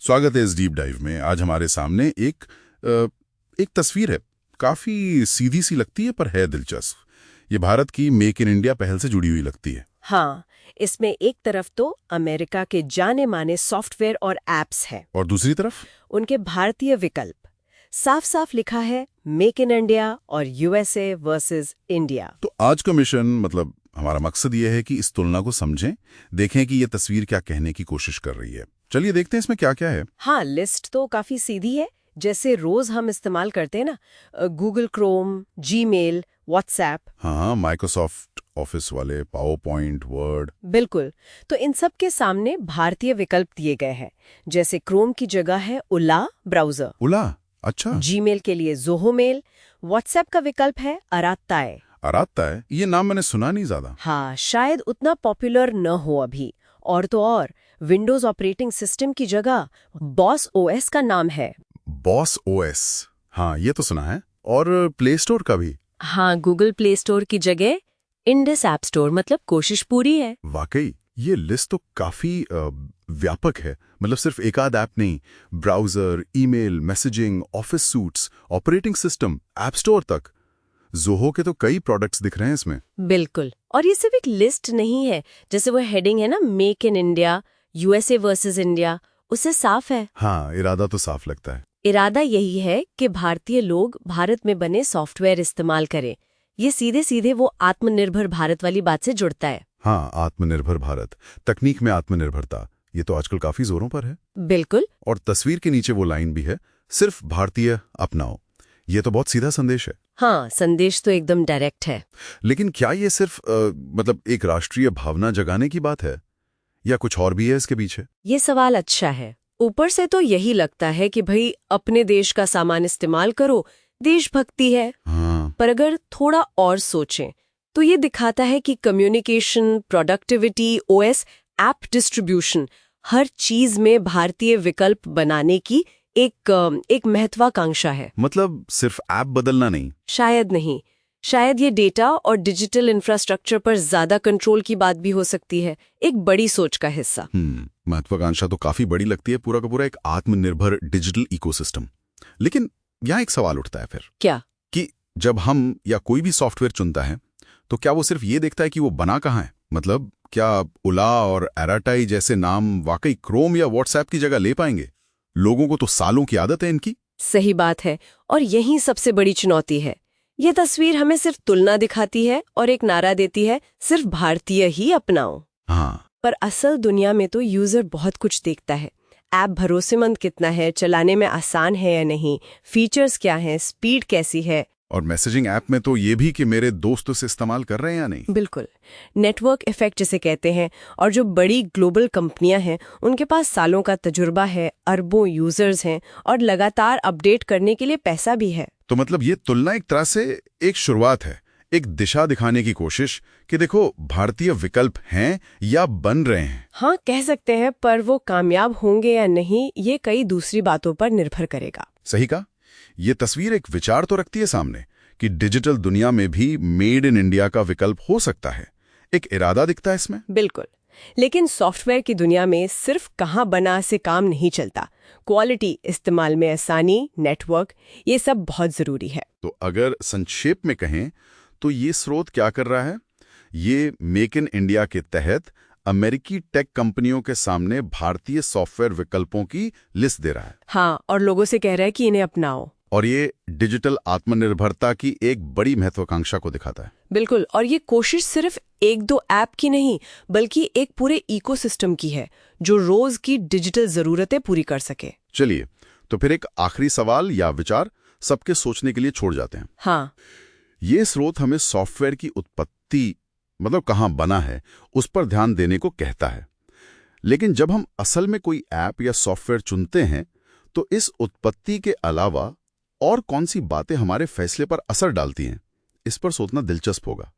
स्वागत है इस डीप डाइव में। आज हमारे सामने एक तस्वीर है। काफी सीधी सी लगती है पर है दिलचस्प। ये भारत की मेक इन इंडिया पहल से जुड़ी हुई लगती है। हाँ, इसमें एक तरफ तो अमेरिका के जाने माने सॉफ्टवेयर और एप्स हैं और दूसरी तरफ उनके भारतीय विकल्प। साफ साफ लिखा है मेक इन इंडिया और यूएसए वर्सेस इंडिया। तो आज का मिशन मतलब हमारा मकसद ये है कि इस तुलना को समझें, देखें कि ये तस्वीर क्या कहने की कोशिश कर रही है। चलिए देखते हैं इसमें क्या क्या है। हाँ, लिस्ट तो काफी सीधी है, जैसे रोज हम इस्तेमाल करते हैं ना, गूगल क्रोम, जीमेल, व्हाट्सएप। हाँ, माइक्रोसॉफ्ट ऑफिस वाले, पावर पॉइंट, वर्ड। बिल्कुल। तो इन सब के सामने भारतीय विकल्प दिए गए हैं। जैसे क्रोम की जगह है उला ब्राउजर, उला, अच्छा। जीमेल के लिए ज़ोहो मेल, व्हाट्सएप का विकल्प है अरात्ताए। अरात्ता है, ये नाम मैंने सुना नहीं ज्यादा। हाँ, शायद उतना पॉपुलर न हो अभी। और तो और विंडोज ऑपरेटिंग सिस्टम की जगह बॉस ओएस का नाम है। बॉस ओएस, हाँ ये तो सुना है। और प्ले स्टोर का भी। हाँ, गूगल प्ले स्टोर की जगह इंडस ऐप स्टोर, मतलब कोशिश पूरी है। वाकई ये लिस्ट तो काफी व्यापक है। मतलब सिर्फ एक आध ऐप नहीं, browser, email, messaging, office suits, operating system, app store तक। ज़ोहो के तो कई प्रोडक्ट्स दिख रहे हैं इसमें। बिल्कुल। और ये सिर्फ एक लिस्ट नहीं है, जैसे वो हेडिंग है ना, make in India, USA versus India, उससे साफ है। हाँ, इरादा तो साफ लगता है। इरादा यही है कि भारतीय लोग भारत में बने सॉफ्टवेयर इस्तेमाल करें। ये सीधे सीधे वो आत्मनिर्भर भारत वाली बात से जुड़ता है। हाँ, आत्मनिर्भर भारत, तकनीक में आत्मनिर्भरता, ये तो आजकल काफी जोरों पर है। बिल्कुल। और तस्वीर के नीचे वो लाइन भी है, सिर्फ भारतीय अपनाओ। ये तो बहुत सीधा संदेश है। हाँ, संदेश तो एकदम डायरेक्ट है। लेकिन क्या ये सिर्फ मतलब एक राष्ट्रीय भावना जगाने की बात है, या कुछ और भी है इसके पीछे? ये सवाल अच्छा है। ऊपर से तो यही लगता है कि भाई अपने देश का सामान इस्तेमाल करो, देशभक्ति है। हाँ। पर अगर थोड़ा और सोचें तो ये दिखाता है कि communication, productivity, OS, app distribution, हर चीज में भारतीय विकल्प बनाने की एक महत्वाकांक्षा है। मतलब सिर्फ ऐप बदलना नहीं। शायद नहीं। शायद ये डेटा और डिजिटल इंफ्रास्ट्रक्चर पर ज्यादा कंट्रोल की बात भी हो सकती है, एक बड़ी सोच का हिस्सा। महत्वाकांक्षा तो काफी बड़ी लगती है, पूरा का पूरा एक आत्मनिर्भर डिजिटल इकोसिस्टम। लेकिन यहाँ एक सवाल उठता है फिर। क्या? कि जब हम या कोई भी सॉफ्टवेयर चुनता है तो क्या वो सिर्फ ये देखता है कि वो बना कहाँ है? मतलब क्या उला और एराटाई जैसे नाम वाकई क्रोम या व्हाट्सएप की जगह ले पाएंगे? लोगों को तो सालों की आदत है इनकी। सही बात है, और यही सबसे बड़ी चुनौती है। ये तस्वीर हमें सिर्फ तुलना दिखाती है और एक नारा देती है, सिर्फ भारतीय ही अपनाओ। हाँ। पर असल दुनिया में तो यूजर बहुत कुछ देखता है। ऐप भरोसेमंद कितना है, चलाने में आसान है या नहीं, फीचर्स क्या हैं, स्पीड कैसी है। और मैसेजिंग ऐप में तो ये भी कि मेरे दोस्त उसे इस्तेमाल कर रहे हैं या नहीं। बिल्कुल, नेटवर्क इफेक्ट जिसे कहते हैं। और जो बड़ी ग्लोबल कंपनियां हैं उनके पास सालों का तजुर्बा है, अरबों यूजर्स हैं और लगातार अपडेट करने के लिए पैसा भी है। तो मतलब ये तुलना एक तरह से एक शुरुआत है, एक दिशा दिखाने की कोशिश कि देखो भारतीय विकल्प हैं या बन रहे हैं। हाँ, कह सकते हैं, पर वो कामयाब होंगे या नहीं ये कई दूसरी बातों पर निर्भर करेगा। सही कहा। ये तस्वीर एक विचार तो रखती है सामने कि डिजिटल दुनिया में भी मेड इन इंडिया का विकल्प हो सकता है। एक इरादा दिखता है इसमें। बिल्कुल। लेकिन सॉफ्टवेयर की दुनिया में सिर्फ कहाँ बना से काम नहीं चलता। क्वालिटी, इस्तेमाल में आसानी, नेटवर्क, ये सब बहुत जरूरी है। तो अगर संक्षेप में कहें तो ये स्रोत क्या कर रहा है? ये मेक इन इंडिया के तहत अमेरिकी टेक कंपनियों के सामने भारतीय सॉफ्टवेयर विकल्पों की लिस्ट दे रहा है। हाँ, और लोगों से कह रहा है कि इन्हें अपनाओ। और ये डिजिटल आत्मनिर्भरता की एक बड़ी महत्वाकांक्षा को दिखाता है। बिल्कुल। और ये कोशिश सिर्फ एक दो ऐप की नहीं, बल्कि एक पूरे इकोसिस्टम की है जो रोज की डिजिटल जरूरतें पूरी कर सके। चलिए, तो फिर एक आखिरी सवाल या विचार सबके सोचने के लिए छोड़ जाते हैं। हाँ, ये स्रोत हमें सॉफ्टवेयर की उत्पत्ति, मतलब कहाँ बना है, उस पर ध्यान देने को कहता है। लेकिन जब हम असल में कोई ऐप या सॉफ्टवेयर चुनते हैं तो इस उत्पत्ति के अलावा और कौन सी बातें हमारे फैसले पर असर डालती हैं, इस पर सोचना दिलचस्प होगा।